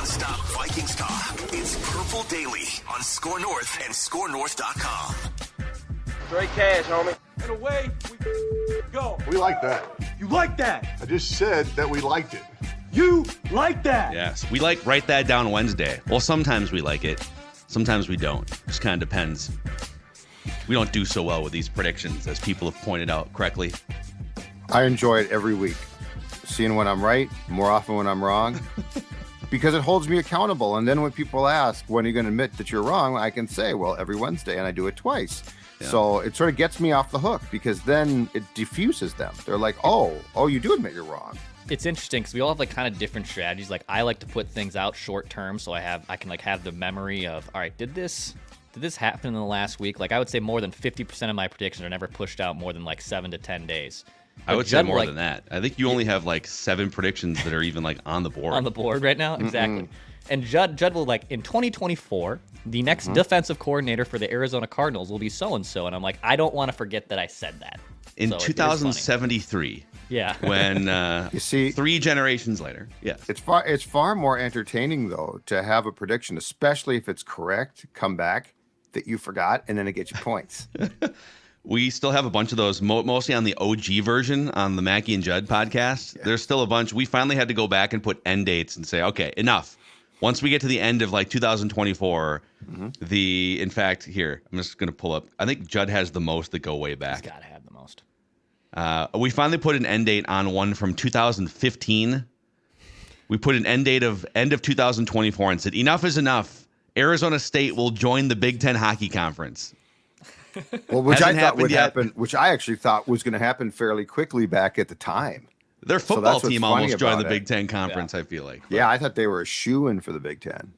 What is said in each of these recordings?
Non-stop Vikings talk. It's Purple Daily on Score North and ScoreNorth.com. Straight cash, homie. And away we go. We like that. You like that? I just said that we liked it. You like that? Yes, we like Write That Down Wednesday. Well, sometimes we like it. Sometimes we don't. Just kind of depends. We don't do so well with these predictions, as people have pointed out correctly. I enjoy it every week. Seeing when I'm right, more often when I'm wrong. Because it holds me accountable. And then when people ask, when are you going to admit that you're wrong? I can say, well, every Wednesday, and I do it twice. Yeah. So it sort of gets me off the hook, because then it diffuses them. They're like, oh, you do admit you're wrong. It's interesting because we all have like kind of different strategies. Like I like to put things out short term, so I can like have the memory of, all right, did this happen in the last week? Like I would say more than 50% of my predictions are never pushed out more than like 7 to 10 days. I would say more than that. I think you only have like 7 predictions that are even like on the board. On the board right now? Exactly. And Judd will like, in 2024, the next defensive coordinator for the Arizona Cardinals will be so-and-so. And I'm like, I don't want to forget that I said that. In 2073. Yeah. When you see, 3 generations later. Yeah. It's far more entertaining, though, to have a prediction, especially if it's correct, come back, that you forgot, and then it gets you points. We still have a bunch of those, mostly on the OG version on the Mackie and Judd podcast. Yeah. There's still a bunch. We finally had to go back and put end dates and say, okay, enough. Once we get to the end of like 2024, in fact, here, I'm just going to pull up. I think Judd has the most that go way back. He's got to have the most. We finally put an end date on one from 2015. We put an end date of end of 2024 and said, enough is enough. Arizona State will join the Big Ten Hockey Conference. Well, which I thought would happen, which I actually thought was going to happen fairly quickly back at the time. Their football team almost joined the Big Ten Conference, I feel like. Yeah, I thought they were a shoo-in for the Big Ten.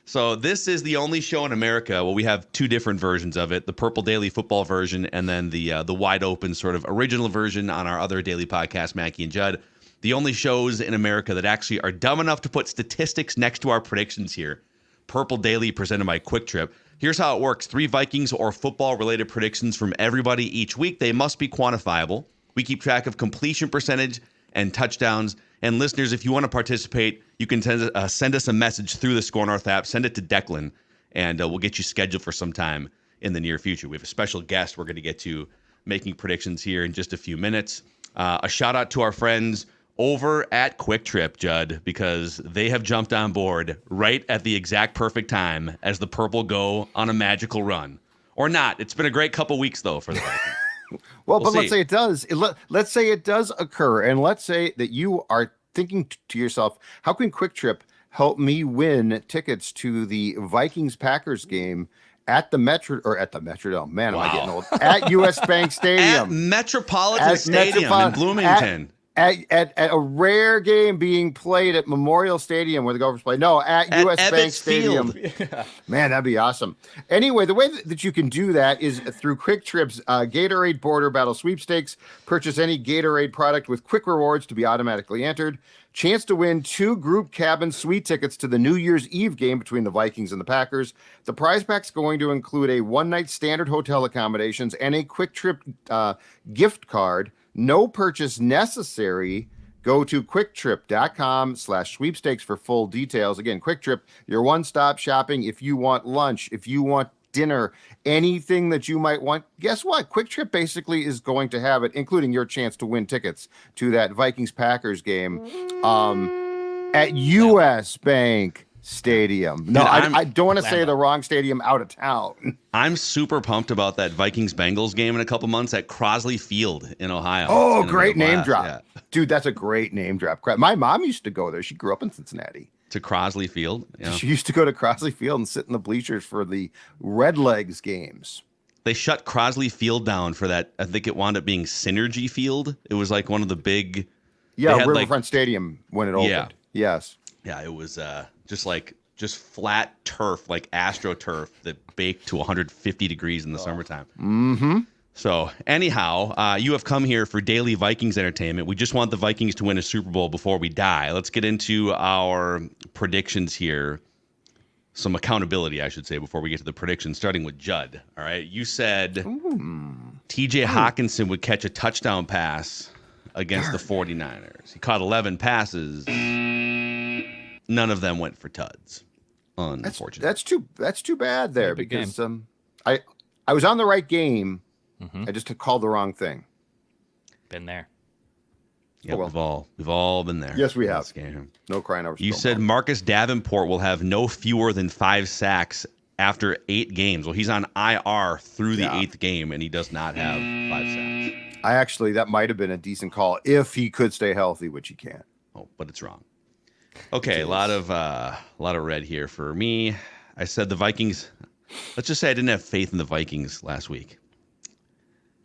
So this is the only show in America. Well, we have 2 different versions of it, the Purple Daily football version and then the wide open sort of original version on our other daily podcast, Mackie and Judd. The only shows in America that actually are dumb enough to put statistics next to our predictions here. Purple Daily presented by Quick Trip. Here's how it works. 3 Vikings or football-related predictions from everybody each week. They must be quantifiable. We keep track of completion percentage and touchdowns. And listeners, if you want to participate, you can send us a message through the Score North app. Send it to Declan, and we'll get you scheduled for some time in the near future. We have a special guest we're going to get to making predictions here in just a few minutes. A shout-out to our friends over at Quick Trip, Judd, because they have jumped on board right at the exact perfect time as the Purple go on a magical run. Or not. It's been a great couple weeks, though, for the Vikings. Well, but let's say it does. Let's say it does occur, and let's say that you are thinking to yourself, how can Quick Trip help me win tickets to the Vikings-Packers game at the Metrodome? Man, am I getting old. At U.S. Bank Stadium. At Metropolitan Stadium in Bloomington. At a rare game being played at Memorial Stadium where the Gophers play. No, at U.S. Bank Stadium. Yeah. Man, that'd be awesome. Anyway, the way that you can do that is through Quick Trip's Gatorade Border Battle Sweepstakes. Purchase any Gatorade product with quick rewards to be automatically entered. Chance to win 2 group cabin suite tickets to the New Year's Eve game between the Vikings and the Packers. The prize pack's going to include a one-night standard hotel accommodations and a Quick Trip gift card. No purchase necessary. Go to quicktrip.com/sweepstakes for full details. Again, Quick Trip, your one-stop shopping. If you want lunch, if you want dinner, anything that you might want, guess what? Quick Trip basically is going to have it, including your chance to win tickets to that Vikings-Packers game at U.S. Bank Stadium. No, I don't want to say the wrong stadium out of town. I'm super pumped about that Vikings-Bengals game in a couple months at Crosley Field in Ohio. Oh, great name drop. Yeah. Dude, that's a great name drop. My mom used to go there. She grew up in Cincinnati. To Crosley Field? Yeah. She used to go to Crosley Field and sit in the bleachers for the Redlegs games. They shut Crosley Field down for that. I think it wound up being Synergy Field. It was like one of the big... Yeah, Riverfront Stadium when it opened. Yeah. Yes. Yeah, it was just flat turf, like AstroTurf that baked to 150 degrees in the summertime. Mm-hmm. So anyhow, you have come here for daily Vikings entertainment. We just want the Vikings to win a Super Bowl before we die. Let's get into our predictions here. Some accountability, I should say, before we get to the predictions, starting with Judd. All right. You said TJ Hockenson would catch a touchdown pass against the 49ers. He caught 11 passes. none of them went for tuds. Unfortunately. That's too bad there Big because I was on the right game. Mm-hmm. I just called the wrong thing. Been there. Yeah, Oh, well. we've all been there. Yes, we in have. this game. No crying over. You spilled said milk. Marcus Davenport will have no fewer than 5 sacks after 8 games. Well, he's on IR through the 8th game, and he does not have 5 sacks. That might have been a decent call if he could stay healthy, which he can't. Oh, but it's wrong. Okay, a lot of red here for me. I said the Vikings. Let's just say I didn't have faith in the Vikings last week.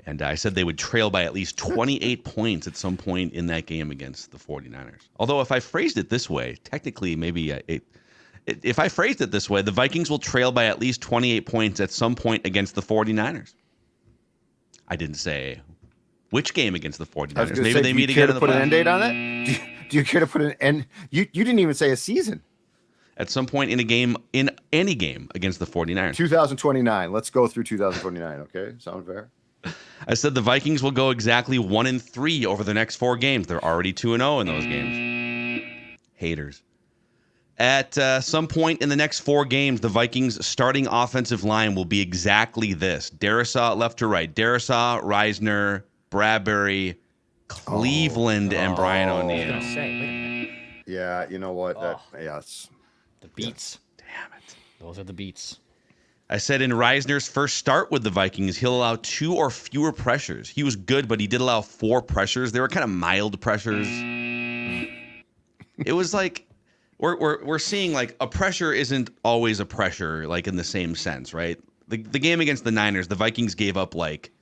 And I said they would trail by at least 28 points at some point in that game against the 49ers. Although if I phrased it this way, technically maybe if I phrased it this way, the Vikings will trail by at least 28 points at some point against the 49ers. I didn't say which game against the 49ers. Maybe they meet again in the playoffs. Do you care to put an end date on that? Do you care to put an end? You didn't even say a season. At some point in any game against the 49ers. 2029. Let's go through 2029, okay? Sound fair? I said the Vikings will go exactly 1-3 over the next 4 games. They're already 2-0 in those games. Haters. At some point in the next 4 games, the Vikings' starting offensive line will be exactly this. Darrisaw left to right. Darrisaw, Reisner, Bradbury, Cleveland, and Brian O'Neill. I was going to say, wait a minute. Yeah, you know what? Yes. The beats. Damn it. Those are the beats. I said in Reisner's first start with the Vikings, he'll allow 2 or fewer pressures. He was good, but he did allow 4 pressures. They were kind of mild pressures. It was like we're seeing like a pressure isn't always a pressure, like in the same sense, right? The game against the Niners, the Vikings gave up like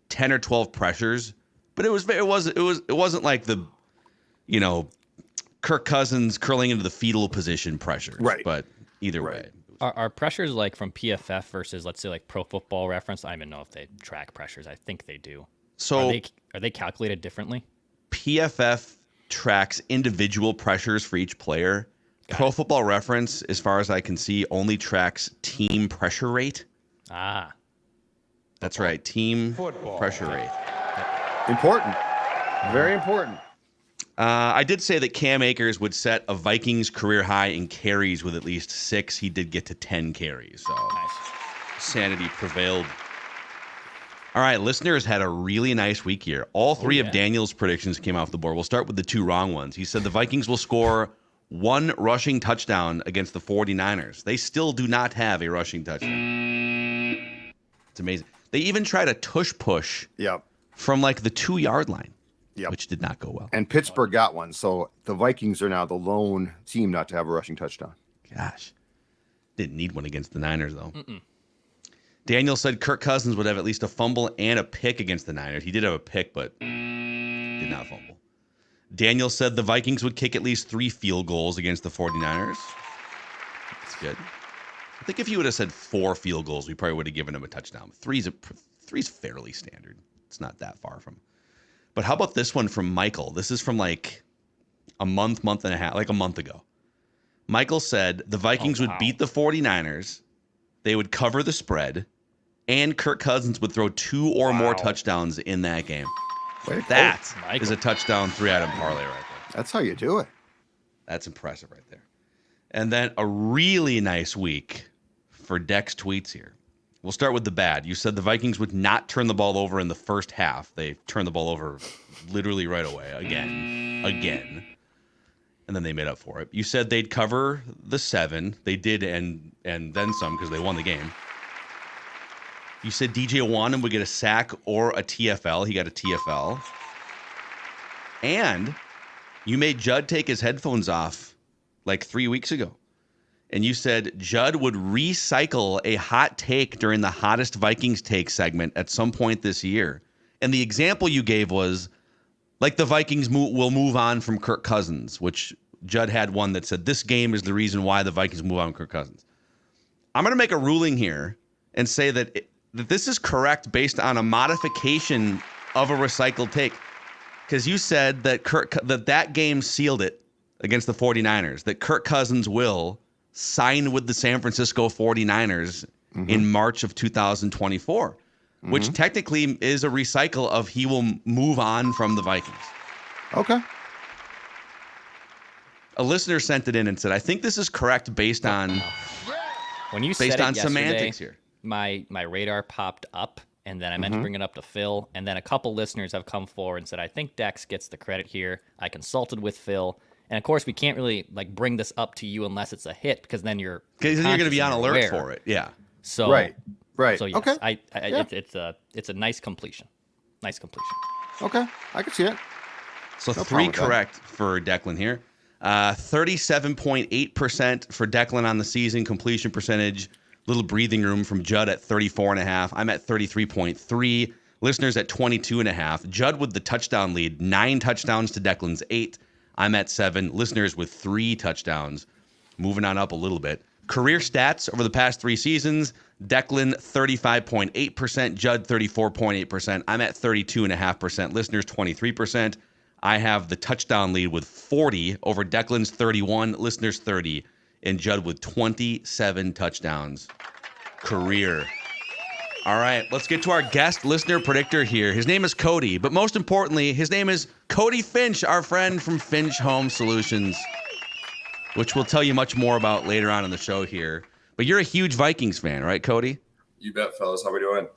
10 or 12 pressures, but it wasn't like the, Kirk Cousins curling into the fetal position pressessures. Right. But either way. Are pressures like from PFF versus, let's say, like Pro Football Reference? I don't even know if they track pressures. I think they do. So are they calculated differently? PFF tracks individual pressures for each player. Pro Football Reference, as far as I can see, only tracks team pressure rate. Ah. That's right. Team pressure rate. Important. Very important. I did say that Cam Akers would set a Vikings career high in carries with at least 6. He did get to 10 carries, so sanity prevailed. All right, listeners had a really nice week here. All 3 of Daniel's predictions came off the board. We'll start with the 2 wrong ones. He said the Vikings will score 1 rushing touchdown against the 49ers. They still do not have a rushing touchdown. It's amazing. They even tried a tush push from like the 2-yard line. Which did not go well. And Pittsburgh got one, so the Vikings are now the lone team not to have a rushing touchdown. Gosh. Didn't need one against the Niners, though. Daniel said Kirk Cousins would have at least a fumble and a pick against the Niners. He did have a pick, but did not fumble. Daniel said the Vikings would kick at least 3 field goals against the 49ers. That's good. I think if you would have said 4 field goals, we probably would have given him a touchdown. Three's fairly standard. It's not that far from. But how about this one from Michael? This is from like a month and a half, like a month ago. Michael said the Vikings would beat the 49ers, they would cover the spread, and Kirk Cousins would throw 2 or more touchdowns in that game. That is a touchdown 3-item parlay right there. That's how you do it. That's impressive right there. And then a really nice week for Dex tweets here. We'll start with the bad. You said the Vikings would not turn the ball over in the first half. They turned the ball over literally right away. Again. And then they made up for it. You said they'd cover the 7. They did, and then some because they won the game. You said DJ Wonnum would get a sack or a TFL. He got a TFL. And you made Judd take his headphones off like 3 weeks ago. And you said Judd would recycle a hot take during the hottest Vikings take segment at some point this year. And the example you gave was like the Vikings will move on from Kirk Cousins, which Judd had one that said this game is the reason why the Vikings move on from Kirk Cousins. I'm going to make a ruling here and say that this is correct based on a modification of a recycled take. Because you said that that game sealed it against the 49ers, that Kirk Cousins will sign with the San Francisco 49ers in March of 2024, which technically is a recycle of he will move on from the Vikings. Okay. A listener sent it in and said, I think this is correct based on When you said it yesterday, semantics here. My radar popped up, and then I meant to bring it up to Phil, and then a couple listeners have come forward and said, I think Dex gets the credit here. I consulted with Phil, and of course we can't really like bring this up to you unless it's a hit, because then you're going to be on alert for it. Yeah. So Right. So yes, Okay. it's a nice completion. Nice completion. Okay. I can see it. So No 3 problem with that. correct for Declan here. 37.8% for Declan on the season completion percentage. Little breathing room from Judd at 34.5. I'm at 33.3. Listeners at 22.5. Judd with the touchdown lead. 9 touchdowns to Declan's 8. I'm at 7. Listeners with 3 touchdowns. Moving on up a little bit. Career stats over the past 3 seasons. Declan 35.8%. Judd 34.8%. I'm at 32.5%. Listeners 23%. I have the touchdown lead with 40 over Declan's 31, listeners 30, and Judd with 27 touchdowns. Career. All right, let's get to our guest listener predictor here. His name is Cody, but most importantly, his name is Cody Finch, our friend from Finch Home Solutions, which we'll tell you much more about later on in the show here. But you're a huge Vikings fan, right, Cody? You bet, fellas. How we doing?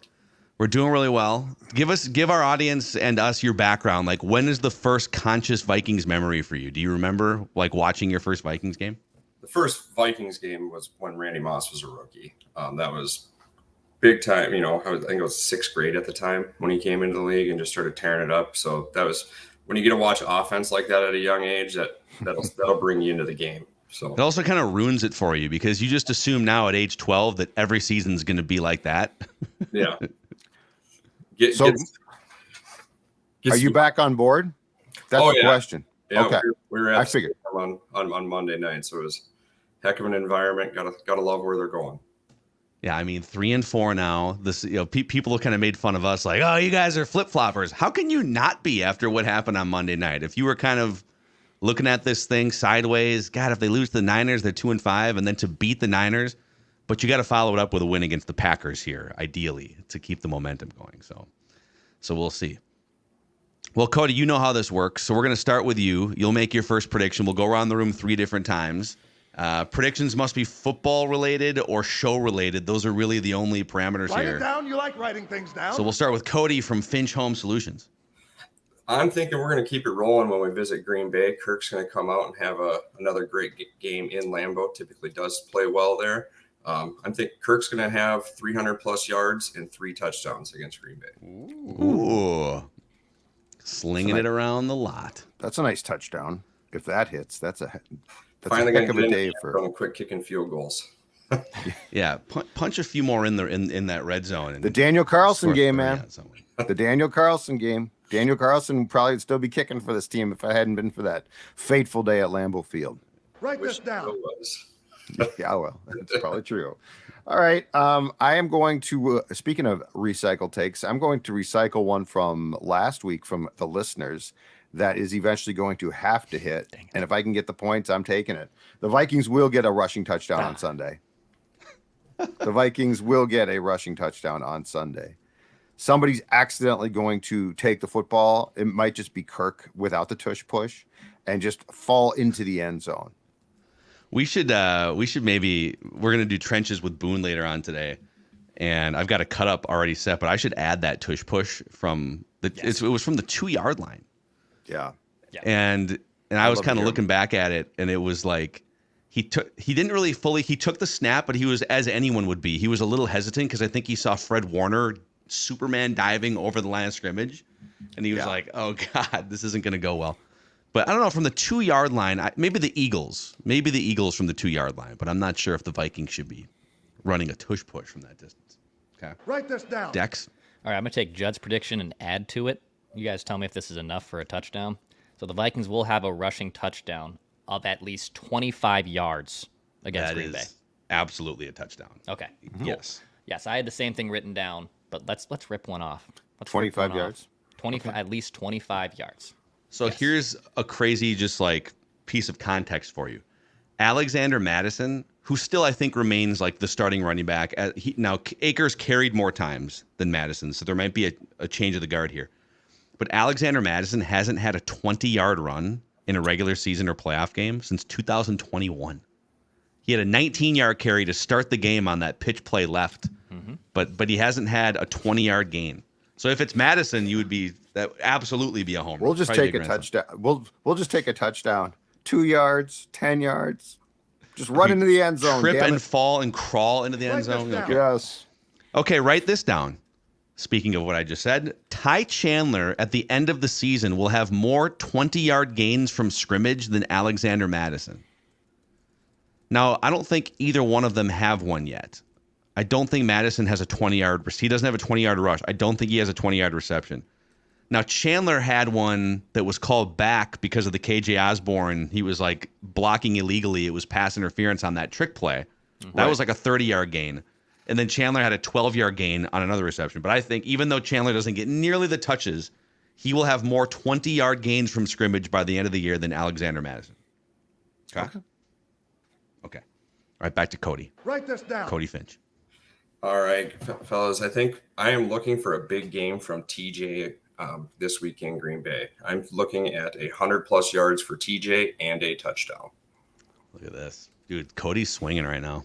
We're doing really well. Give our audience and us your background. Like, when is the first conscious Vikings memory for you? Do you remember like watching your first Vikings game? The first Vikings game was when Randy Moss was a rookie. That was big time. I think it was 6th grade at the time when he came into the league and just started tearing it up. So that was when you get to watch offense like that at a young age, that'll bring you into the game. So it also kind of ruins it for you because you just assume now at age 12 that every season's going to be like that. Yeah. Are you back on board? That's the question. Yeah, okay. we were I figured on Monday night, so it was a heck of an environment. Gotta love where they're going. Yeah, I mean 3-4 now. This people have kind of made fun of us, like, oh, you guys are flip floppers. How can you not be after what happened on Monday night? If you were kind of looking at this thing sideways, God, if they lose to the Niners, they're 2-5, and then to beat the Niners. But you got to follow it up with a win against the Packers here, ideally, to keep the momentum going. So we'll see. Well, Cody, you know how this works. So we're going to start with you. You'll make your first prediction. We'll go around the room 3 different times. Predictions must be football related or show related. Those are really the only parameters here. Write it down. You like writing things down. So we'll start with Cody from Finch Home Solutions. I'm thinking we're going to keep it rolling when we visit Green Bay. Kirk's going to come out and have another great game in Lambeau. Typically does play well there. I think Kirk's going to have 300 plus yards and 3 touchdowns against Green Bay. Ooh. Slinging it around the lot. That's a nice touchdown. If that hits, that's Finally a heck of a day for a quick kicking field goals. Yeah, punch a few more in that red zone. The Daniel Carlson game, man. Yeah, The Daniel Carlson game. Daniel Carlson would probably still be kicking for this team if I hadn't been for that fateful day at Lambeau Field. Write this down. Yeah, well, that's probably true. All right. I am going to, speaking of recycle takes, I'm going to recycle one from last week from the listeners that is eventually going to have to hit. And if I can get the points, I'm taking it. The Vikings will get a rushing touchdown on Sunday. The Vikings will get a rushing touchdown on Sunday. Somebody's accidentally going to take the football. It might just be Kirk without the tush push and just fall into the end zone. We should maybe, we're going to do trenches with Boone later on today. And I've got a cut up already set, but I should add that tush push from it was from the 2-yard line. Yeah. And I was kind of looking back at it, and it was like he took the snap, but he was, as anyone would be, he was a little hesitant because I think he saw Fred Warner Superman diving over the line of scrimmage, and he was like, oh God, this isn't going to go well. But I don't know, from the 2-yard line, maybe the Eagles from the 2-yard line, but I'm not sure if the Vikings should be running a tush push from that distance. Okay. Write this down. Dex? All right, I'm going to take Judd's prediction and add to it. You guys tell me if this is enough for a touchdown. So the Vikings will have a rushing touchdown of at least 25 yards against Green Bay. Absolutely a touchdown. Okay. Cool. Yes, I had the same thing written down, but let's rip one off. 25 yards? 25, at least 25 yards. So here's a crazy just like piece of context for you. Alexander Mattison, who still I think remains like the starting running back. Now Akers carried more times than Mattison, so there might be a change of the guard here. But Alexander Mattison hasn't had a 20-yard run in a regular season or playoff game since 2021. He had a 19-yard carry to start the game on that pitch play left, but he hasn't had a 20-yard gain. So if it's Madison, that would absolutely be a home run. We'll just take a touchdown. We'll just take a touchdown. 2 yards, 10 yards. Just run into the end zone. Trip and fall and crawl into the end zone. Okay. Yes. Okay, write this down. Speaking of what I just said, Ty Chandler at the end of the season will have more 20-yard gains from scrimmage than Alexander Madison. Now, I don't think either one of them have one yet. I don't think Madison has a 20-yard. He doesn't have a 20-yard rush. I don't think he has a 20-yard reception. Now, Chandler had one that was called back because of the KJ Osborne. He was like blocking illegally. It was pass interference on that trick play. That was like a 30-yard gain. And then Chandler had a 12-yard gain on another reception. But I think even though Chandler doesn't get nearly the touches, he will have more 20-yard gains from scrimmage by the end of the year than Alexander Madison. Okay. All right, back to Cody. Write this down. Cody Finch. All right, fellas, I think I am looking for a big game from TJ this week in Green Bay. I'm looking at 100+ yards for TJ and a touchdown. Look at this. Dude, Cody's swinging right now.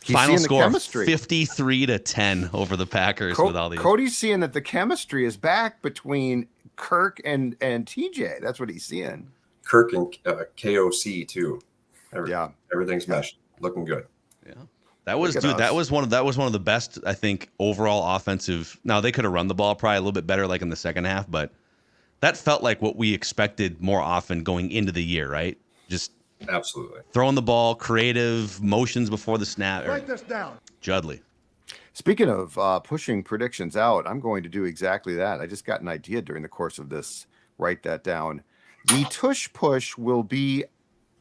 He's Final seeing score, the chemistry. 53-10 over the Packers with all these. Cody's seeing that the chemistry is back between Kirk and TJ. That's what he's seeing. Kirk and KOC too. Everything's meshed. Looking good. Yeah. That was one of the best, I think, overall offensive. Now they could have run the ball probably a little bit better like in the second half, but that felt like what we expected more often going into the year, right? Just absolutely throwing the ball, creative motions before the snap. Write this down. Judley. Speaking of pushing predictions out, I'm going to do exactly that. I just got an idea during the course of this. Write that down. The tush push will be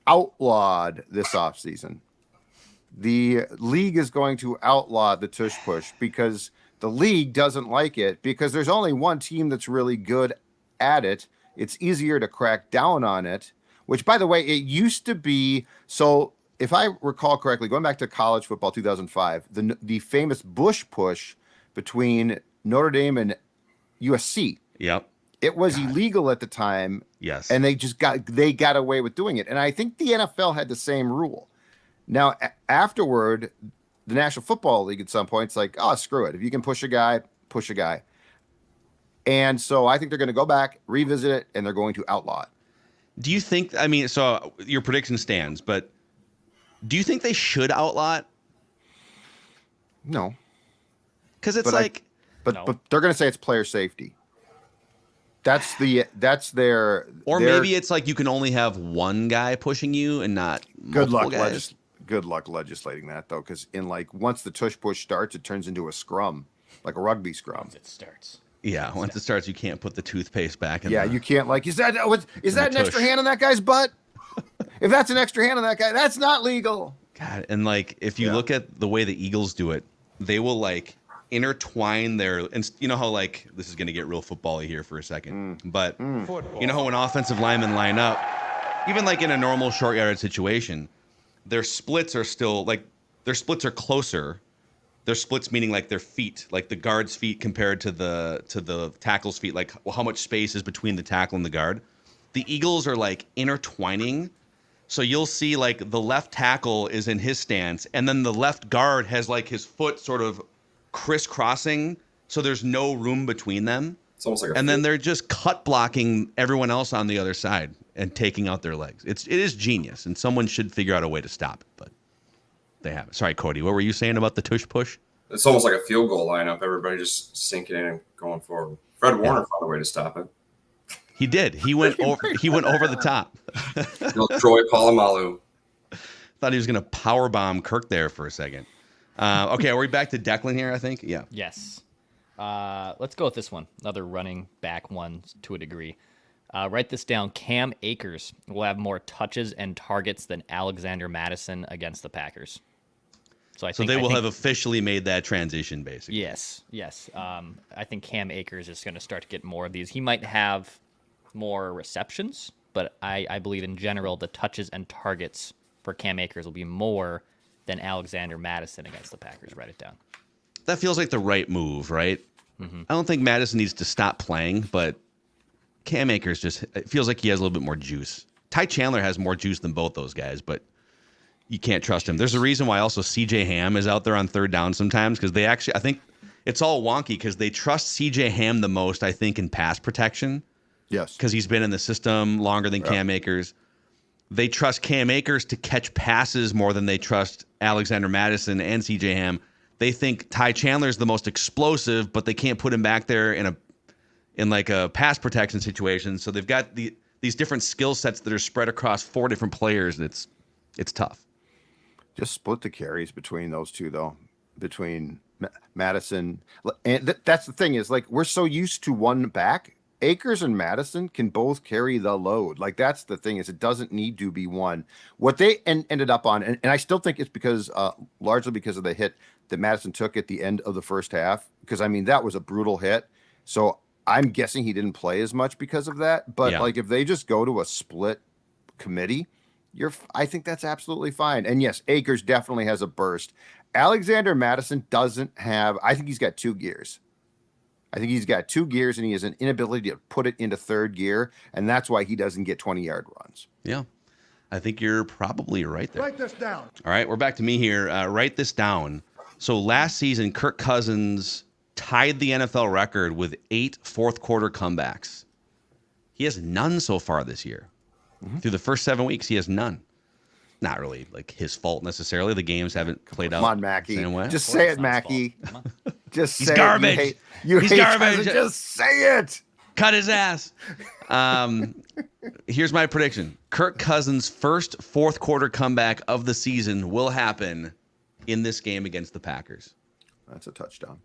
outlawed this offseason. The league is going to outlaw the tush push because the league doesn't like it because there's only one team that's really good at it. It's easier to crack down on it, which, by the way, it used to be. So if I recall correctly, going back to college football 2005, the famous Bush push between Notre Dame and USC. Yep. It was illegal at the time. Yes. And they got away with doing it. And I think the NFL had the same rule. Now, afterward, the National Football League at some point, it's like, oh, screw it. If you can push a guy, push a guy. And so I think they're going to go back, revisit it, and they're going to outlaw it. Do you think, so your prediction stands, but do you think they should outlaw it? No. Because it's but they're going to say it's player safety. That's their. Or maybe it's like you can only have one guy pushing you and not multiple guys. Good luck legislating that, though, because once the tush push starts, it turns into a scrum, like a rugby scrum. Once it starts. Yeah, once it starts, you can't put the toothpaste back in. Yeah, you can't is that an extra hand on that guy's butt? If that's an extra hand on that guy, that's not legal. God, and if you look at the way the Eagles do it, they will intertwine and you know how this is going to get real football-y here for a second, but you know how when offensive linemen line up, even in a normal short yardage situation, their splits are still their splits are closer. Their splits meaning their feet, the guard's feet compared to the tackle's feet, how much space is between the tackle and the guard. The Eagles are intertwining. So you'll see the left tackle is in his stance, and then the left guard has his foot sort of crisscrossing, so there's no room between them. It's almost like then they're just cut blocking everyone else on the other side and taking out their legs. It is genius, and someone should figure out a way to stop it, but they haven't. Sorry, Cody, what were you saying about the tush push? It's almost like a field goal lineup. Everybody just sinking in and going forward. Fred Warner found a way to stop it. He did. He went over. He went over the top. Troy Polamalu. Thought he was going to power bomb Kirk there for a second. Okay, are we back to Declan here? I think. Yeah. Yes. Let's go with this one. Another running back one to a degree. Write this down. Cam Akers will have more touches and targets than Alexander Madison against the Packers. So they will have officially made that transition, basically. Yes. I think Cam Akers is going to start to get more of these. He might have more receptions, but I believe in general the touches and targets for Cam Akers will be more than Alexander Madison against the Packers. Write it down. That feels like the right move, right? Mm-hmm. I don't think Madison needs to stop playing, but Cam Akers it feels like he has a little bit more juice. Ty Chandler has more juice than both those guys, but you can't trust him. There's a reason why also CJ Ham is out there on third down sometimes, because I think it's all wonky because they trust CJ Ham the most, I think, in pass protection. Yes. Because he's been in the system longer than Cam Akers. They trust Cam Akers to catch passes more than they trust Alexander Mattison and CJ Ham. They think Ty Chandler is the most explosive, but they can't put him back there in a pass protection situation. So they've got these different skill sets that are spread across 4 different players, and it's tough. Just split the carries between those two, though, between Madison. And that's the thing is, like, we're so used to one back. Akers and Madison can both carry the load. Like, that's the thing is it doesn't need to be one. What they ended up on, and I still think it's because largely because of the hit that Madison took at the end of the first half, because, I mean, that was a brutal hit. So I'm guessing he didn't play as much because of that. But, like, if they just go to a split committee, I think that's absolutely fine. And, yes, Akers definitely has a burst. Alexander Mattison doesn't have – I think he's got 2 gears. I think he's got 2 gears, and he has an inability to put it into third gear, and that's why he doesn't get 20-yard runs. Yeah, I think you're probably right there. Write this down. All right, we're back to me here. Write this down. So last season, Kirk Cousins tied the NFL record with 8 fourth-quarter comebacks. He has none so far this year. Mm-hmm. Through the first 7 weeks, he has none. Not really like his fault necessarily. The games haven't played out. Come on, Mackie. Same way. Just say it, Mackie. Just say He's garbage. It. He's garbage. Just say it. Cut his ass. Here's my prediction. Kirk Cousins' first fourth-quarter comeback of the season will happen in this game against the Packers. That's a touchdown.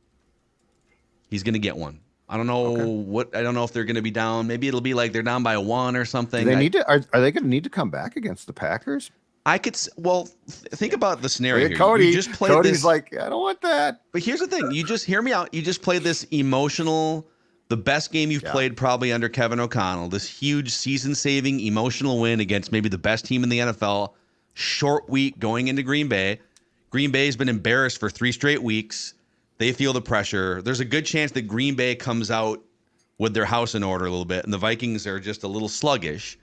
He's going to get one. I don't know I don't know if they're going to be down. Maybe it'll be like they're down by 1 or something. Are they going to need to come back against the Packers? Think about the scenario here. Cody, You just played Cody's this, like, I don't want that. But here's the thing. You just hear me out. You just played this emotional, the best game you've played probably under Kevin O'Connell, this huge season-saving emotional win against maybe the best team in the NFL. Short week going into Green Bay. Green Bay's been embarrassed for 3 straight weeks. They feel the pressure. There's a good chance that Green Bay comes out with their house in order a little bit, and the Vikings are just a little sluggish.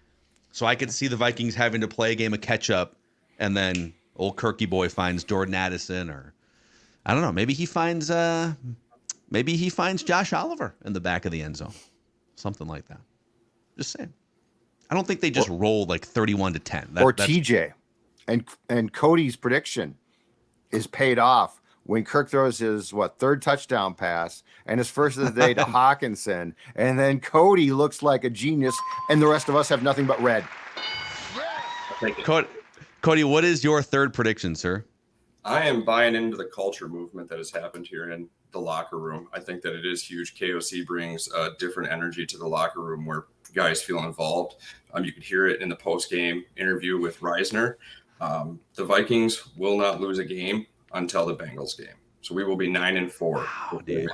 So I could see the Vikings having to play a game of catch-up, and then old Kirky boy finds Jordan Addison, or I don't know. Maybe he finds Josh Oliver in the back of the end zone, something like that. Just saying. I don't think they just rolled like 31-10. Or TJ, and Cody's prediction is paid off when Kirk throws his third touchdown pass and his first of the day to Hockenson, and then Cody looks like a genius, and the rest of us have nothing but red. Cody, what is your third prediction, sir? I am buying into the culture movement that has happened here in the locker room. I think that it is huge. KOC brings a different energy to the locker room where guys feel involved. You could hear it in the post-game interview with Reisner. The Vikings will not lose a game until the Bengals game. So we will be 9-4. Wow, dude.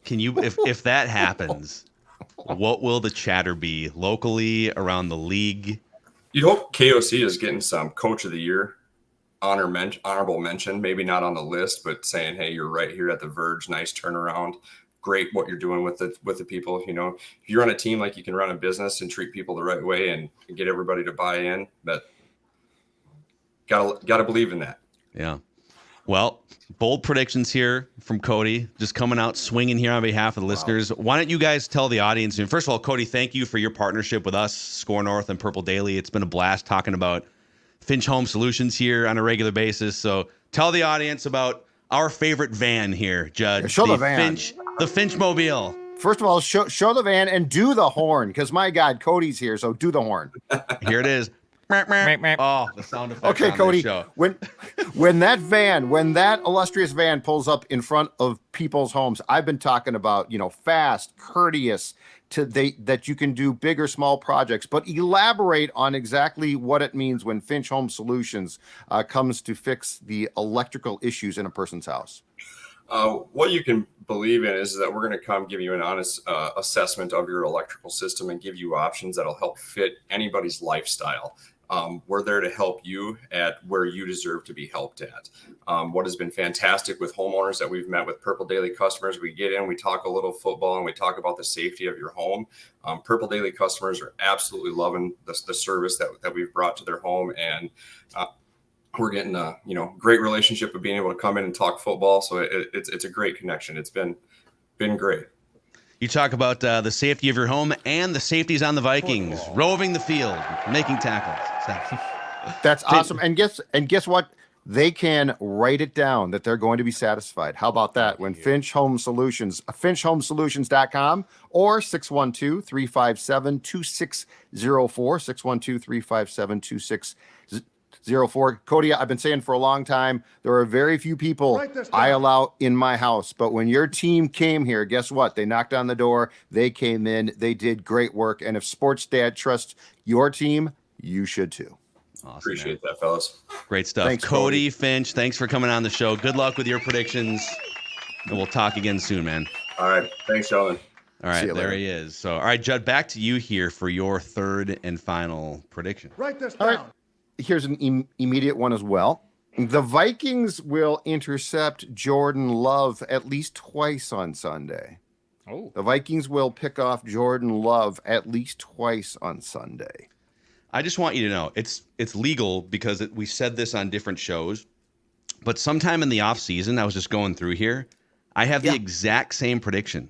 Can you, if that happens, what will the chatter be locally around the league? You hope KOC is getting some Coach of the Year honorable mention, maybe not on the list, but saying, hey, you're right here at the verge. Nice turnaround. Great what you're doing with the people. You know, if you're on a team, like, you can run a business and treat people the right way and get everybody to buy in, but gotta believe in that. Yeah. Well, bold predictions here from Cody, just coming out swinging here on behalf of the listeners. Why don't you guys tell the audience? And first of all, Cody, thank you for your partnership with us, Score North and Purple Daily. It's been a blast talking about Finch Home Solutions here on a regular basis. So tell the audience about our favorite van here, Judd. Show the van. The Finch Mobile. First of all, show the van and do the horn, because my God, Cody's here, so do the horn. Here it is. Oh, the sound effect. Okay, on Cody. show. When that illustrious van pulls up in front of people's homes, I've been talking about, fast, courteous, that you can do big or small projects, but elaborate on exactly what it means when Finch Home Solutions comes to fix the electrical issues in a person's house. What you can believe in is that we're going to come give you an honest assessment of your electrical system and give you options that'll help fit anybody's lifestyle. We're there to help you at where you deserve to be helped at. What has been fantastic with homeowners that we've met with Purple Daily customers, we get in, we talk a little football, and we talk about the safety of your home. Purple Daily customers are absolutely loving the service that we've brought to their home, and we're getting a great relationship of being able to come in and talk football. So it's a great connection. It's been great. You talk about the safety of your home and the safeties on the Vikings, roving the field, making tackles. That's awesome. And guess what? They can write it down that they're going to be satisfied. How about that? When Finch Home Solutions, finchhomesolutions.com or 612-357-2604, 612-357-2604. Cody, I've been saying for a long time, there are very few people I allow in my house. But when your team came here, guess what? They knocked on the door. They came in. They did great work. And if Sports Dad trusts your team, you should too. Awesome, Appreciate that, fellas. Great stuff. Thanks, Cody Finch, thanks for coming on the show. Good luck with your predictions. And we'll talk again soon, man. All right. Thanks, gentlemen. All right, there he is. So, all right, Judd, back to you here for your third and final prediction. Write this down. All right. Here's an immediate one as well. The Vikings will intercept Jordan Love at least twice on Sunday. Oh. The Vikings will pick off Jordan Love at least twice on Sunday. I just want you to know it's legal because we said this on different shows, but sometime in the off season, I was just going through here. I have the exact same prediction.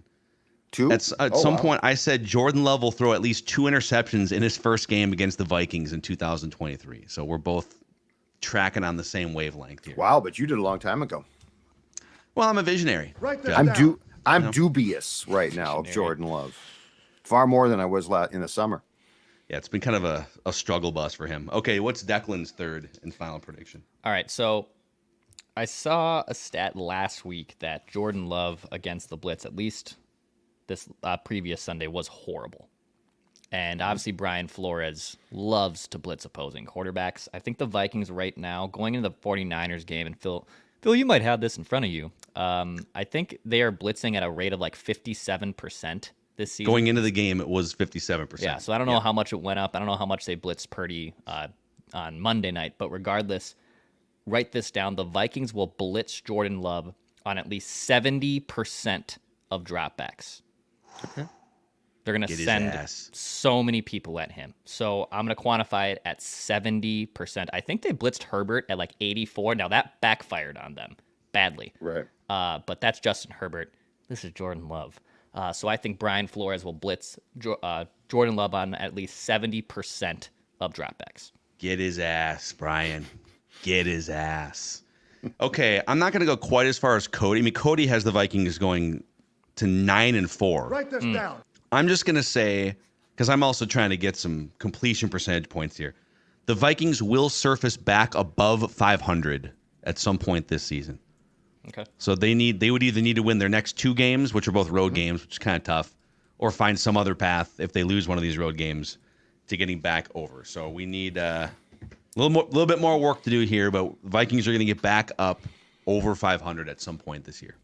At some point, I said Jordan Love will throw at least 2 interceptions in his first game against the Vikings in 2023. So we're both tracking on the same wavelength here. Wow, but you did a long time ago. Well, I'm a visionary. Write this down. I'm dubious right now of Jordan Love. Far more than I was in the summer. Yeah, it's been kind of a struggle bus for him. Okay, what's Declan's third and final prediction? All right, so I saw a stat last week that Jordan Love against the blitz, at least this previous Sunday, was horrible. And obviously Brian Flores loves to blitz opposing quarterbacks. I think the Vikings right now, going into the 49ers game, and Phil, you might have this in front of you. I think they are blitzing at a rate of like 57% this season. Going into the game, it was 57%. Yeah, so I don't know how much it went up. I don't know how much they blitzed Purdy on Monday night. But regardless, write this down. The Vikings will blitz Jordan Love on at least 70% of dropbacks. Okay. They're going to send so many people at him. So I'm going to quantify it at 70%. I think they blitzed Herbert at like 84. Now that backfired on them badly. Right. But that's Justin Herbert. This is Jordan Love. So I think Brian Flores will blitz Jordan Love on at least 70% of dropbacks. Get his ass, Brian. Get his ass. Okay, I'm not going to go quite as far as Cody. I mean, Cody has the Vikings going to 9-4. Write this down. I'm just going to say, because I'm also trying to get some completion percentage points here, the Vikings will surface back above 500 at some point this season. Okay. So they would either need to win their next 2 games, which are both road games, which is kind of tough, or find some other path if they lose one of these road games to getting back over. So we need a little bit more work to do here, but Vikings are going to get back up over 500 at some point this year.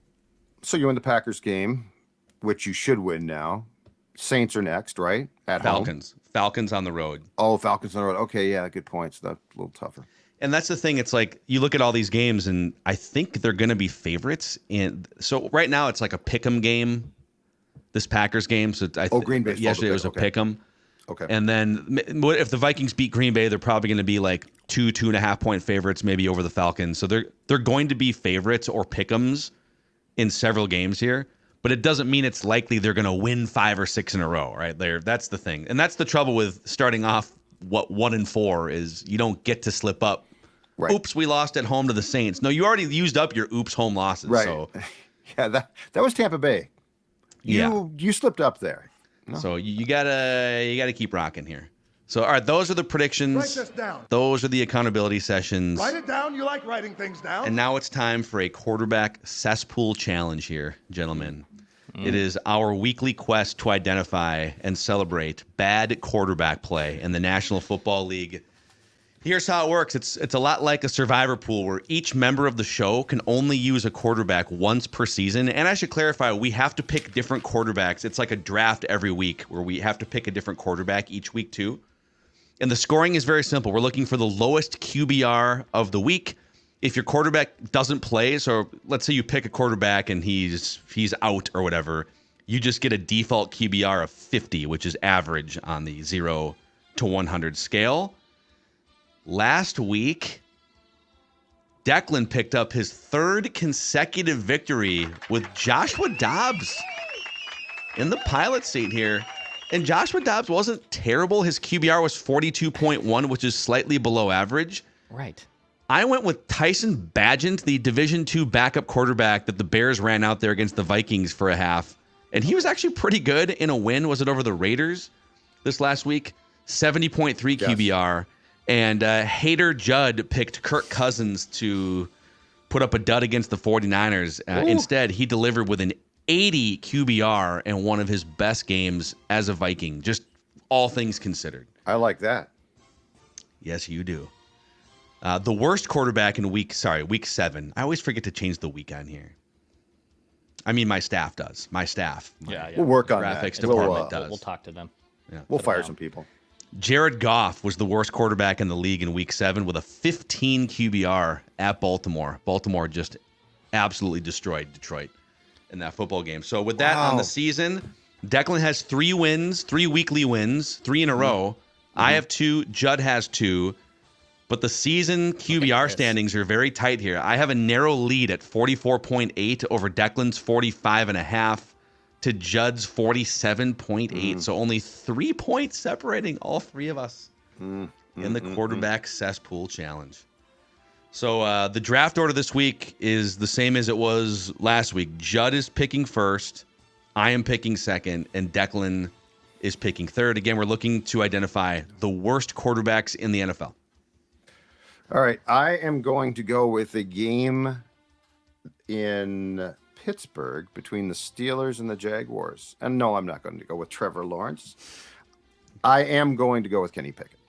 So you win the Packers game, which you should win now. Saints are next, right? At Falcons. home. Falcons on the road. Oh, Falcons on the road. Okay, yeah, good points. That's a little tougher. And that's the thing. It's like you look at all these games, and I think they're going to be favorites. And so right now, it's like a pick'em game. This Packers game. So Green Bay. Yesterday it was a pick'em. Okay. And then if the Vikings beat Green Bay, they're probably going to be like 2.5 point favorites, maybe over the Falcons. So they're going to be favorites or pick'ems in several games here. But it doesn't mean it's likely they're going to win 5 or 6 in a row, right? That's the thing. And that's the trouble with starting off 1-4 is you don't get to slip up. Right. Oops, we lost at home to the Saints. No, you already used up your oops home losses. Right. So. Yeah, that was Tampa Bay. You slipped up there. No. So you gotta keep rocking here. So all right, those are the predictions. Write this down. Those are the accountability sessions. Write it down. You like writing things down. And now it's time for a quarterback cesspool challenge here, gentlemen. It is our weekly quest to identify and celebrate bad quarterback play in the National Football League. Here's how it works. It's a lot like a survivor pool where each member of the show can only use a quarterback once per season. And I should clarify, we have to pick different quarterbacks. It's like a draft every week where we have to pick a different quarterback each week too. And the scoring is very simple. We're looking for the lowest QBR of the week. If your quarterback doesn't play, so let's say you pick a quarterback and he's out or whatever, you just get a default QBR of 50, which is average on the 0 to 100 scale. Last week, Declan picked up his third consecutive victory with Joshua Dobbs in the pilot seat here. And Joshua Dobbs wasn't terrible. His QBR was 42.1, which is slightly below average. Right. I went with Tyson Bagent, the Division II backup quarterback that the Bears ran out there against the Vikings for a half. And he was actually pretty good in a win. Was it over the Raiders this last week? 70.3 QBR. And Hader Judd picked Kirk Cousins to put up a dud against the 49ers. Instead, he delivered with an 80 QBR and one of his best games as a Viking, just all things considered. I like that. Yes, you do. The worst quarterback in week 7. I always forget to change the week on here. I mean, my staff does. My We'll work on that. Graphics department does. We'll talk to them. Yeah. We'll fire some people. Jared Goff was the worst quarterback in the league in week 7 with a 15 QBR at Baltimore. Baltimore just absolutely destroyed Detroit in that football game. So with that on the season, Declan has 3 wins, 3 weekly wins, 3 in a row. I have 2. Judd has 2. But the season QBR standings are very tight here. I have a narrow lead at 44.8 over Declan's 45.5 to Judd's 47.8. So only 3 points separating all 3 of us in the quarterback cesspool challenge. So the draft order this week is the same as it was last week. Judd is picking first. I am picking second. And Declan is picking third. Again, we're looking to identify the worst quarterbacks in the NFL. All right. I am going to go with a game in Pittsburgh between the Steelers and the Jaguars. And no, I'm not going to go with Trevor Lawrence. I am going to go with Kenny Pickett.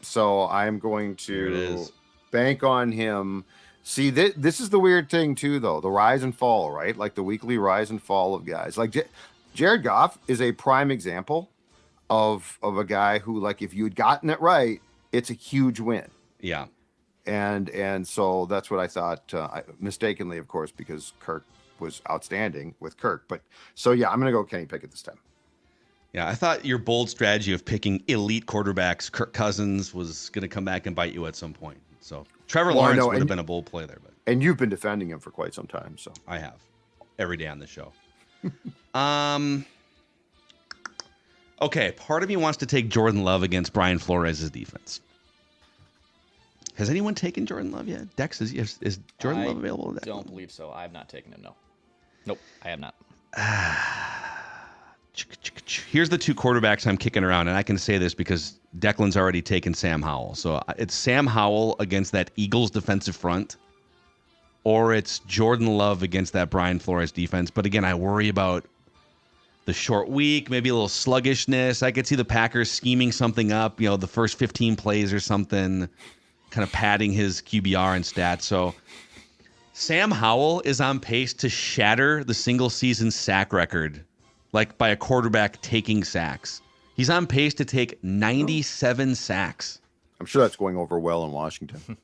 So I'm going to bank on him. See, this is the weird thing too, though. The rise and fall, right? Like the weekly rise and fall of guys. Like Jared Goff is a prime example of a guy who, like, if you had gotten it right, it's a huge win. Yeah. And so that's what I thought, mistakenly, of course, because Kirk was outstanding with Kirk. But so, yeah, I'm going to go Kenny Pickett this time. Yeah, I thought your bold strategy of picking elite quarterbacks, Kirk Cousins, was going to come back and bite you at some point. So Trevor Lawrence would have been a bold play there. But and you've been defending him for quite some time. So I have every day on the show. Okay, part of me wants to take Jordan Love against Brian Flores' defense. Has anyone taken Jordan Love yet? Dex, is Jordan Love available? I don't believe so. I have not taken him, no. Nope, I have not. Here's the 2 quarterbacks I'm kicking around, and I can say this because Declan's already taken Sam Howell. So it's Sam Howell against that Eagles defensive front, or it's Jordan Love against that Brian Flores defense. But again, I worry about the short week, maybe a little sluggishness. I could see the Packers scheming something up, the first 15 plays or something, kind of padding his QBR and stats. So Sam Howell is on pace to shatter the single season sack record, like by a quarterback taking sacks. He's on pace to take 97 sacks. I'm sure that's going over well in Washington.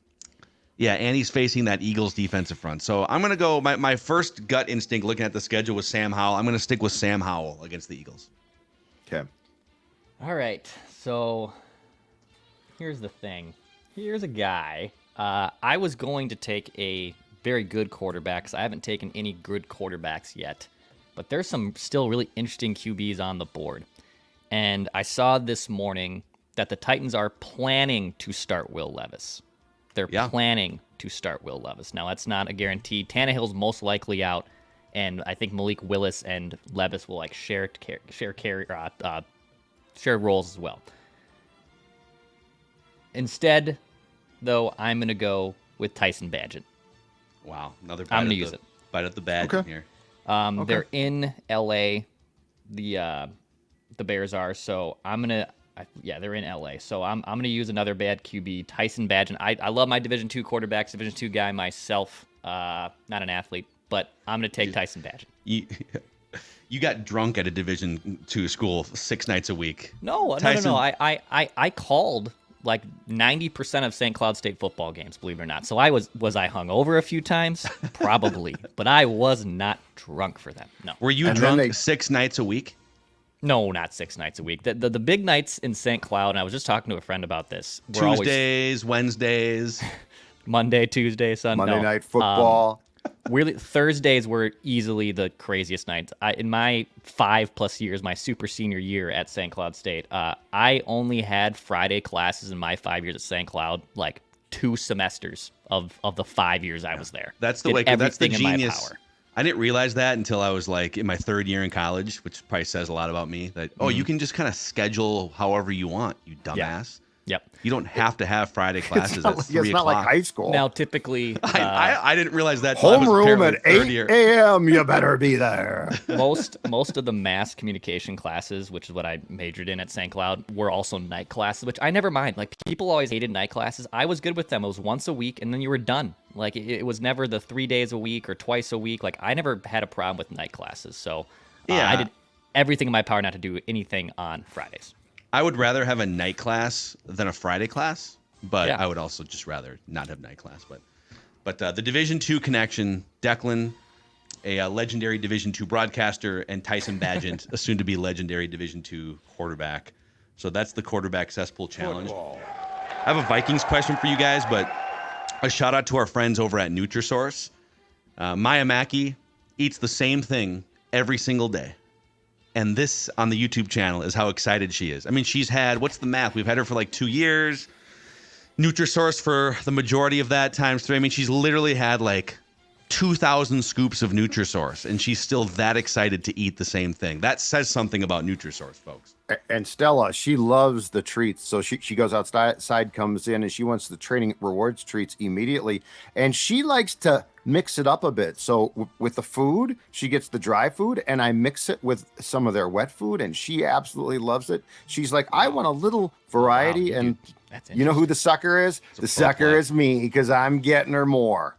Yeah, and he's facing that Eagles defensive front. So I'm going to go, my first gut instinct looking at the schedule was Sam Howell. I'm going to stick with Sam Howell against the Eagles. Okay. All right, so here's the thing. Here's a guy. I was going to take a very good quarterback because I haven't taken any good quarterbacks yet. But there's some still really interesting QBs on the board. And I saw this morning that the Titans are planning to start Will Levis. They're planning to start Will Levis. Now, that's not a guarantee. Tannehill's most likely out, and I think Malik Willis and Levis will share roles as well. Instead, though, I'm going to go with Tyson Bagent. Wow, another I'm going to use it. Bite at the Bagent here. They're in LA. The Bears are, so I'm gonna. They're in LA. So I'm gonna use another bad QB, Tyson Bagent. I love my Division II quarterbacks, Division II guy myself. Not an athlete, but I'm gonna take Tyson Bagent. You got drunk at a Division II school 6 nights a week. No. I called like 90% of St. Cloud State football games, believe it or not. So I was I hungover a few times? Probably. But I was not drunk for them. No. Were you drunk 6 nights a week? No, not 6 nights a week. The big nights in St. Cloud, and I was just talking to a friend about this. Tuesdays, Wednesdays. Monday, Tuesday, Sunday. Monday night football. Really, Thursdays were easily the craziest nights. In my 5+ years, my super senior year at St. Cloud State, I only had Friday classes in my 5 years at St. Cloud, like 2 semesters of the 5 years I was there. That's the way. That's the genius. I didn't realize that until I was like in my 3rd year in college, which probably says a lot about me. That you can just kind of schedule however you want. You dumbass. Yep. You don't have to have Friday classes at 3 o'clock. It's not like high school. Now, typically, I didn't realize that. Homeroom at 8 a.m. You better be there. most of the mass communication classes, which is what I majored in at St. Cloud, were also night classes, which I never mind. Like, people always hated night classes. I was good with them. It was once a week, and then you were done. Like, it was never the 3 days a week or twice a week. Like, I never had a problem with night classes. So I did everything in my power not to do anything on Fridays. I would rather have a night class than a Friday class, but I would also just rather not have night class. But the Division II connection, Declan, a legendary Division II broadcaster, and Tyson Badgett, a soon-to-be legendary Division II quarterback. So that's the quarterback cesspool challenge. Football. I have a Vikings question for you guys, but a shout-out to our friends over at Nutrisource. Maya Mackey eats the same thing every single day. And this on the YouTube channel is how excited she is. I mean, she's had, what's the math? We've had her for like 2 years. Nutrisource for the majority of that times 3. I mean, she's literally had like 2,000 scoops of Nutrisource, and she's still that excited to eat the same thing. That says something about Nutrisource, folks. And Stella, she loves the treats. So she goes outside, comes in, and she wants the training rewards treats immediately. And she likes to mix it up a bit. So with the food, she gets the dry food, and I mix it with some of their wet food, and she absolutely loves it. She's like, I want a little variety. Wow, and you know who the sucker is? The sucker is me, because I'm getting her more.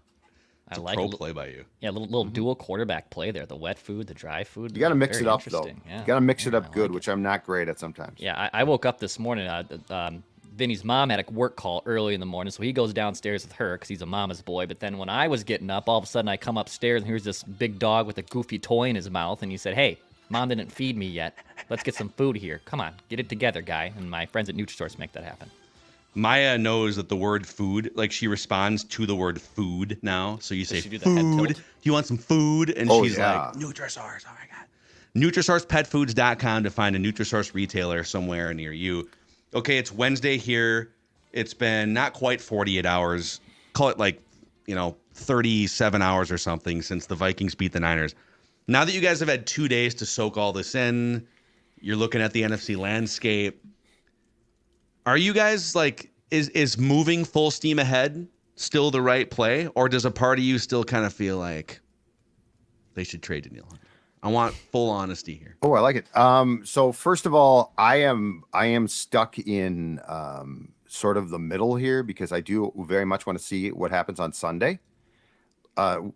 I like a play by you. Yeah, little dual quarterback play there. The wet food, the dry food. You got to mix it up, though. Yeah. You got to mix it up good, which I'm not great at sometimes. Yeah, I woke up this morning. Vinny's mom had a work call early in the morning, so he goes downstairs with her because he's a mama's boy. But then when I was getting up, all of a sudden I come upstairs, and here's this big dog with a goofy toy in his mouth. And he said, hey, Mom didn't feed me yet. Let's get some food here. Come on, get it together, guy. And my friends at Nutrisource make that happen. Maya knows that the word food, like she responds to the word food now. So you say, she do the head food, tilt? you want some food? And she's like, Nutrisource, oh my God. NutrisourcePetFoods.com to find a Nutrisource retailer somewhere near you. Okay, it's Wednesday here. It's been not quite 48 hours. Call it like, 37 hours or something since the Vikings beat the Niners. Now that you guys have had 2 days to soak all this in, you're looking at the NFC landscape. Are you guys like, is moving full steam ahead still the right play? Or does a part of you still kind of feel like they should trade Danielle Hunter? I want full honesty here. Oh, I like it. So first of all, I am stuck in sort of the middle here because I do very much want to see what happens on Sunday,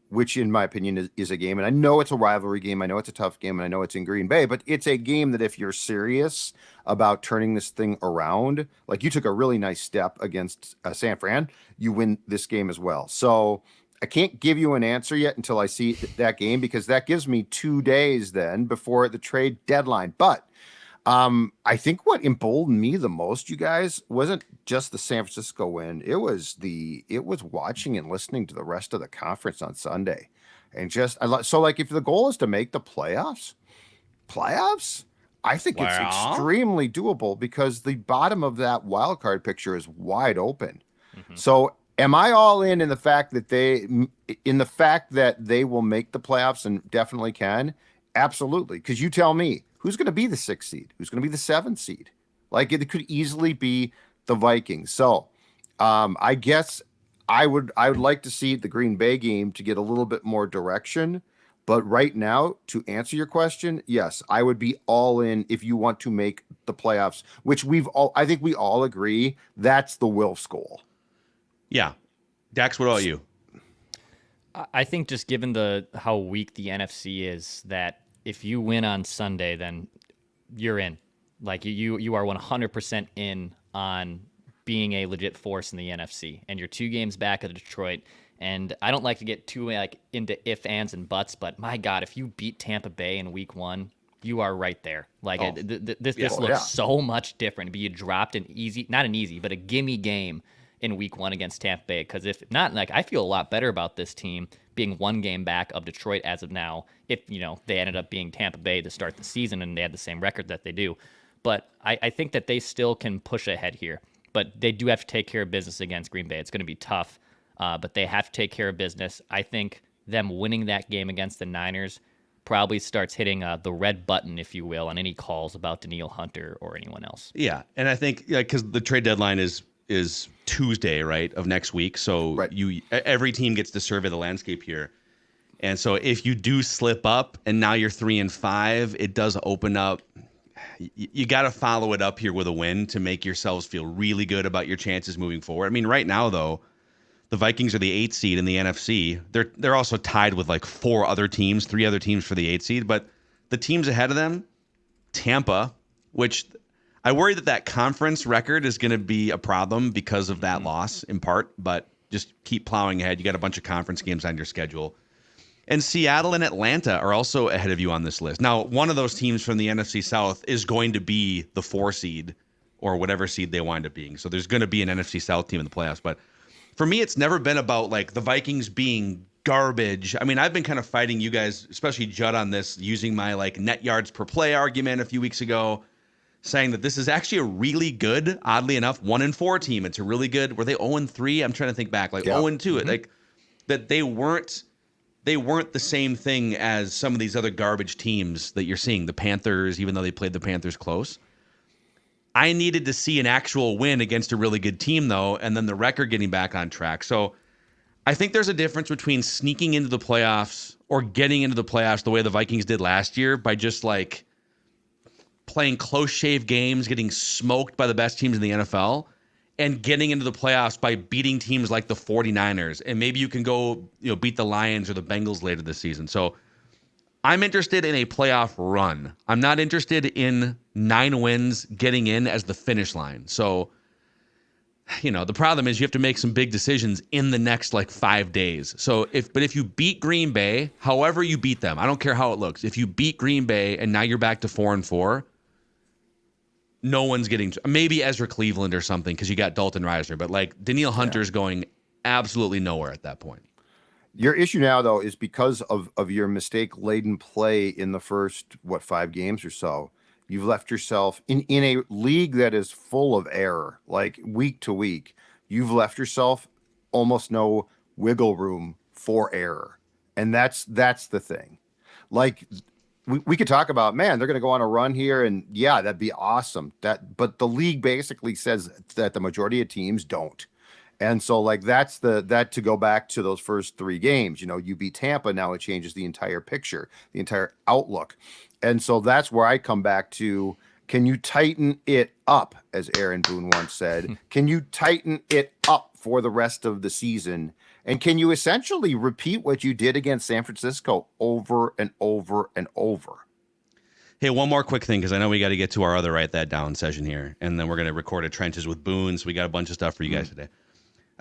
which in my opinion is a game. And I know it's a rivalry game. I know it's a tough game, and I know it's in Green Bay, but it's a game that if you're serious about turning this thing around, like you took a really nice step against San Fran, you win this game as well. So I can't give you an answer yet until I see that game, because that gives me 2 days then before the trade deadline. But I think what emboldened me the most, you guys, wasn't just the San Francisco win. It was watching and listening to the rest of the conference on Sunday. And so like if the goal is to make the playoffs, I think it's extremely doable because the bottom of that wild card picture is wide open. Mm-hmm. So am I all in the fact that they will make the playoffs and definitely can? Absolutely. Because you tell me, who's going to be the 6th seed? Who's going to be the 7th seed? Like it could easily be the Vikings. So I guess I would like to see the Green Bay game to get a little bit more direction. But right now, to answer your question, yes, I would be all in if you want to make the playoffs, which I think we all agree that's the Wilf's goal. Yeah. Dax, what about you? I think just given how weak the NFC is, that if you win on Sunday, then you're in. Like you are 100% in on being a legit force in the NFC, and you're 2 games back of Detroit. And I don't like to get too into if, ands, and buts, but my God, if you beat Tampa Bay in Week 1, you are right there. This looks so much different. But you dropped an easy, not an easy, but a gimme game in Week 1 against Tampa Bay. Because if not, I feel a lot better about this team being 1 game back of Detroit as of now. If they ended up being Tampa Bay to start the season and they had the same record that they do, but I think that they still can push ahead here. But they do have to take care of business against Green Bay. It's going to be tough. But they have to take care of business. I think them winning that game against the Niners probably starts hitting the red button, if you will, on any calls about Danielle Hunter or anyone else. Yeah, and I think because the trade deadline is Tuesday, right, of next week. So every team gets to survey the landscape here. And so if you do slip up and now you're 3-5, it does open up. You got to follow it up here with a win to make yourselves feel really good about your chances moving forward. I mean, right now, though, the Vikings are the 8th seed in the NFC. They're also tied with 3 other teams for the 8th seed. But the teams ahead of them, Tampa, which I worry that conference record is going to be a problem because of that loss in part. But just keep plowing ahead. You got a bunch of conference games on your schedule. And Seattle and Atlanta are also ahead of you on this list. Now, one of those teams from the NFC South is going to be the 4 seed or whatever seed they wind up being. So there's going to be an NFC South team in the playoffs. But for me, it's never been about the Vikings being garbage. I mean, I've been kind of fighting you guys, especially Judd, on this, using my net yards per play argument a few weeks ago, saying that this is actually a really good, oddly enough, 1-4 team. It's a really good. Were they 0-3? I'm trying to think back. 0-2. That they weren't the same thing as some of these other garbage teams that you're seeing. The Panthers, even though they played the Panthers close. I needed to see an actual win against a really good team, though, and then the record getting back on track. So I think there's a difference between sneaking into the playoffs or getting into the playoffs the way the Vikings did last year by just playing close shave games, getting smoked by the best teams in the NFL, and getting into the playoffs by beating teams like the 49ers. And maybe you can go beat the Lions or the Bengals later this season. So I'm interested in a playoff run. I'm not interested in 9 wins getting in as the finish line. So, the problem is you have to make some big decisions in the next 5 days. So if you beat Green Bay, however you beat them, I don't care how it looks. If you beat Green Bay and now you're back to 4-4, no one's getting, maybe Ezra Cleveland or something because you got Dalton Reisner, but Danielle Hunter's going absolutely nowhere at that point. Your issue now, though, is because of your mistake-laden play in the first, 5 games or so, you've left yourself in a league that is full of error, week to week. You've left yourself almost no wiggle room for error. And that's the thing. We could talk about, man, they're going to go on a run here, and yeah, that'd be awesome. But the league basically says that the majority of teams don't. And so that's that to go back to those first 3 games, you beat Tampa. Now it changes the entire picture, the entire outlook. And so that's where I come back to, can you tighten it up? As Aaron Boone once said, can you tighten it up for the rest of the season? And can you essentially repeat what you did against San Francisco over and over and over? Hey, one more quick thing, because I know we got to get to our other Write That Down session here, and then we're going to record a Trenches with Boone, so we got a bunch of stuff for you guys today.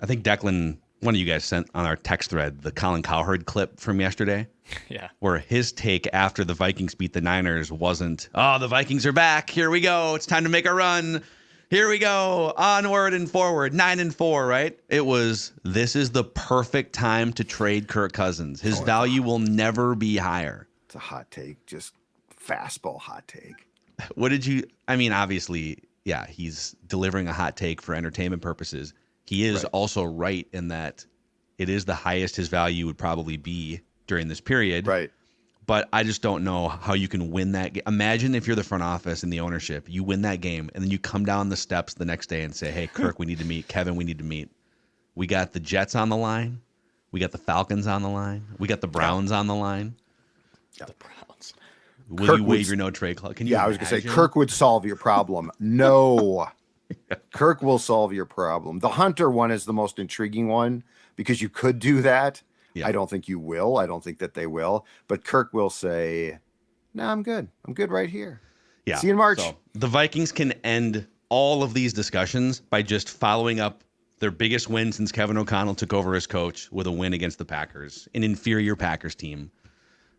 I think Declan, one of you guys sent on our text thread the Colin Cowherd clip from yesterday. Yeah. Where his take after the Vikings beat the Niners wasn't, the Vikings are back. Here we go. It's time to make a run. Here we go. Onward and forward. 9-4, right? It was, this is the perfect time to trade Kirk Cousins. His value will never be higher. It's a hot take. Just fastball hot take. What did you, obviously, yeah, he's delivering a hot take for entertainment purposes. He is also right in that it is the highest his value would probably be during this period. Right. But I just don't know how you can win that game. Imagine if you're the front office and the ownership, you win that game, and then you come down the steps the next day and say, hey, Kirk, we need to meet. Kevin, we need to meet. We got the Jets on the line. We got the Falcons on the line. We got the Browns on the line. Yeah. The Browns. Will you waive your no trade clause? I was going to say, Kirk would solve your problem. No. Kirk will solve your problem. The Hunter one is the most intriguing one because you could do that. Yeah. I don't think you will. I don't think that they will. But Kirk will say, no, I'm good. I'm good right here. Yeah. See you in March. So the Vikings can end all of these discussions by just following up their biggest win since Kevin O'Connell took over as coach with a win against the Packers, an inferior Packers team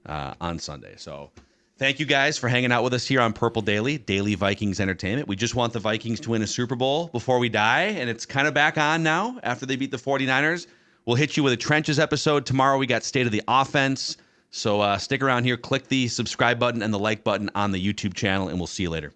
on Sunday. So thank you guys for hanging out with us here on Purple Daily, Daily Vikings Entertainment. We just want the Vikings to win a Super Bowl before we die, and it's kind of back on now after they beat the 49ers. We'll hit you with a Trenches episode. Tomorrow we got State of the Offense. So stick around here, click the subscribe button and the like button on the YouTube channel, and we'll see you later.